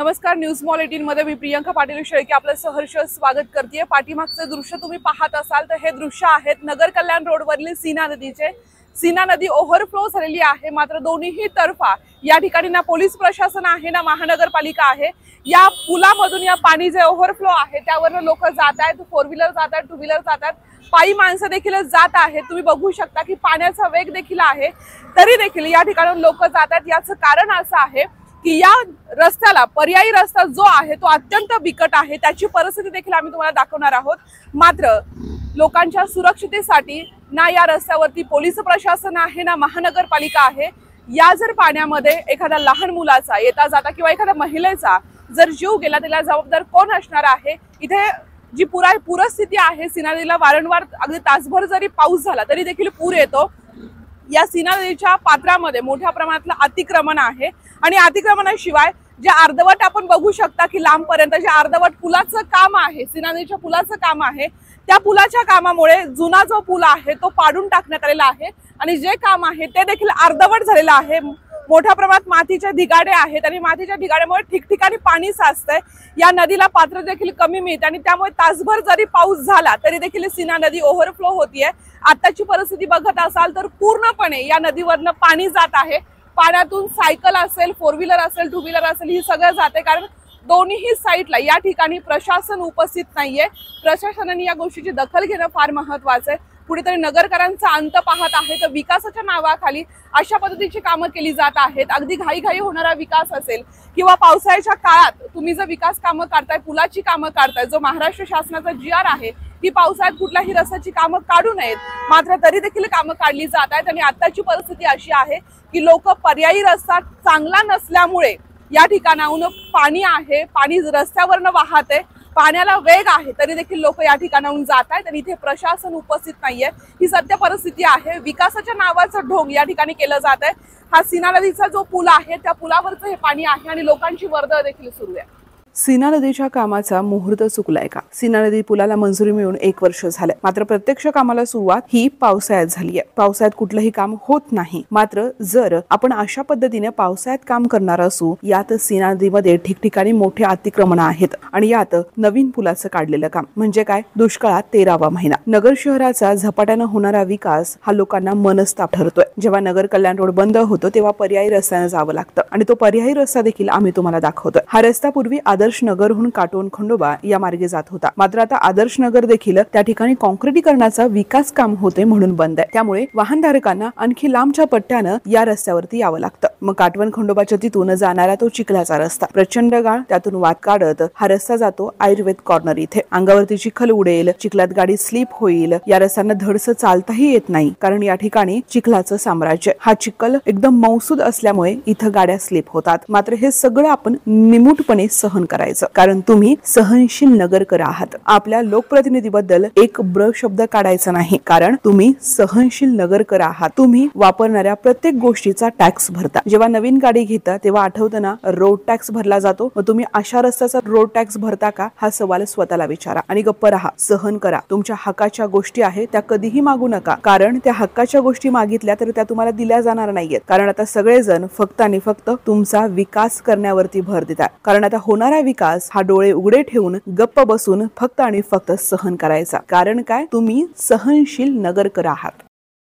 नमस्कार, news mall 18 मध्ये मी प्रियंका पाटील शेळके आपलं सहर्ष स्वागत करते। पाठीमागचं दृश्य तुम्ही पाहत असाल तर हे दृश्य आहेत नगर कल्याण रोडवरील सीना नदीचे। सीना नदी ओव्हरफ्लो झालेली आहे, मात्र दोन्ही तर्फा या ठिकाणी ना पोलीस प्रशासन आहे ना महानगरपालिका आहे। या पुलामधून या पाणी जे ओव्हरफ्लो आहे त्यावर लोक जात आहेत, फोर व्हीलर जात आहेत, टू व्हीलर जात आहेत, पायी माणसं देखील जात आहेत। तुम्ही बघू शकता की पाण्याचा वेग देखील आहे, तरी देखील या ठिकाणी लोक जात आहेत। याचं कारण असं आहे की या रस्त्याला पर्यायी रस्ता जो आहे तो अत्यंत बिकट आहे, त्याची परिस्थिती देखील आम्ही तुम्हाला दाखवणार आहोत। मात्र लोकांच्या सुरक्षिततेसाठी ना या रस्त्यावरती पोलीस प्रशासन आहे ना महानगरपालिका आहे। या जर पाण्यामध्ये एखाद्या लहान मुलाचा येता जाता किंवा एखाद्या महिलेचा जर जीव गेला त्याला जबाबदार कोण असणार आहे? इथे जी पूरस्थिती आहे, सीना नदीला वारंवार अगदी तासभर जरी पाऊस झाला तरी देखील पूर येतो। या सीना नदीच्या पात्रामध्ये मोठ्या प्रमाणातलं अतिक्रमण आहे आणि अतिक्रमणाशिवाय जे अर्धवट आपण बघू शकता की लांबपर्यंत जे अर्धवट पुलाचं काम आहे, सीना नदीच्या पुलाचं काम आहे, त्या पुलाच्या कामामुळे जुना जो पूल आहे तो पाडून टाकण्यात आलेला आहे आणि जे काम आहे ते देखील अर्धवट झालेलं आहे। मोठ्या प्रमाणात मातीचे ढिगाडे आहेत आणि मातीच्या ढिगाड्यामुळे ठिकठिकाणी पाणी साचतंय। या नदीला पात्र देखील कमी मिळते आणि त्यामुळे तासभर जरी पाऊस झाला तरी देखील सीना नदी ओव्हरफ्लो होतीये। आताची परिस्थिती बघत असाल तर पूर्णपणे या नदीवरनं पाणी जात आहे। पाण्यातून सायकल असेल, फोर व्हीलर असेल, टू व्हीलर असेल, ही सगळं जाते, कारण दोन्ही साईडला या ठिकाणी प्रशासन उपस्थित नाहीये। प्रशासनाने या गोष्टीची दखल घेणं फार महत्त्वाचं आहे। कुठेतरी नगरकरांचा अंत पाहत आहे तर विकासाच्या नावाखाली अशा पद्धतीची कामं केली जात आहेत। अगदी घाई होणारा विकास असेल किंवा पावसाळ्याच्या काळात तुम्ही जर विकास कामं करताय, पुलाची कामं करताय, जो महाराष्ट्र शासनाचा GR आहे की पावसाळ्यात कुठल्याही रस्त्याची कामं काढू नयेत, मात्र तरी देखील कामं काढली जात आहेत। आणि आताची परिस्थिती अशी आहे की लोक पर्यायी रस्ता चांगला नसल्यामुळे या ठिकाणाहून पाणी आहे, पाणी रस्त्यावरनं वाहते, पाण्याला वेग आहे, तरी देखील लोक या ठिकाणाहून जात आहेत आणि इथे प्रशासन उपस्थित नाहीये। ही सत्य परिस्थिती आहे। विकासाच्या नावाचं ढोंग या ठिकाणी केलं जात आहे। हा सीना नदीचा जो पूल आहे त्या पुलावरचं हे पाणी आहे आणि लोकांची वर्दळ देखील सुरू आहे। सीना नदीच्या कामाचा मुहूर्त चुकलाय का? सीना नदी पुलाला मंजुरी मिळून 1 वर्ष झाले, मात्र प्रत्यक्ष कामाला सुरुवात ही पावसाळ्यात झाली आहे। पावसाळ्यात कुठलंही काम होत नाही, मात्र जर आपण अशा पद्धतीने पावसाळ्यात काम करणार असू, यात सीना नदीमध्ये ठिकठिकाणी मोठे अतिक्रमण आहेत आणि यात नवीन पुलाचं काढलेलं काम म्हणजे काय? दुष्काळात 13वा महिना। नगर शहराचा झपाट्यानं होणारा विकास हा लोकांना मनस्ताप ठरतोय। जेव्हा नगर कल्याण रोड बंद होतो तेव्हा पर्यायी रस्त्याने जावं लागतं आणि तो पर्यायी रस्ता देखील आम्ही तुम्हाला दाखवतोय। हा रस्ता पूर्वी आदर्श नगरहून काटोन खंडोबा या मार्गे जात होता, मात्र आता आदर्श नगर देखील त्या ठिकाणी काँक्रिटीकरणाचा विकास काम होते म्हणून बंद आहे। त्यामुळे वाहनधारकांना आणखी लांबच्या पट्ट्यानं या रस्त्यावरती यावं लागतं। मग काटवण खंडोबाच्या तिथून जाणारा तो चिखलाचा रस्ता, प्रचंड गाळ, त्यातून वाट काढत हा रस्ता जातो आयुर्वेद कॉर्नर इथे। अंगावरती चिखल उडेल, चिखलात गाडी स्लिप होईल, या रस्त्यानं धडसं चालताही येत नाही, कारण या ठिकाणी चिखलाचं साम्राज्य। हा चिखल एकदम मौसूद असल्यामुळे इथं गाड्या स्लिप होतात, मात्र हे सगळं आपण निमूटपणे सहन करायचं, कारण तुम्ही सहनशील नगरकर आहात। आपल्या लोकप्रतिनिधीबद्दल एक ब्र शब्द काढायचा नाही, कारण तुम्ही सहनशील नगरकर आहात। तुम्ही वापरणाऱ्या प्रत्येक गोष्टीचा टॅक्स भरता। जेव्हा नवीन गाडी घेता तेव्हा आठवतं ना, रोड टॅक्स भरला जातो, मग तुम्ही अशा रस्त्याचा रोड टॅक्स भरता का? हा सवाल स्वतःला विचारा आणि गप्प राहा, सहन करा। तुमच्या हक्काच्या गोष्टी आहेत त्या कधीही मागू नका, कारण त्या हक्काच्या गोष्टी मागितल्या तर त्या तुम्हाला दिल्या जाणार नाहीयेत। कारण आता सगळेजण फक्त आणि फक्त तुमचा विकास करण्यावरती भर देतात, कारण आता होणारा विकास हा डोळे उघडे ठेवून गप्प बसून फक्त आणि फक्त सहन करायचा। कारण काय? तुम्ही सहनशील नगरकर आहात।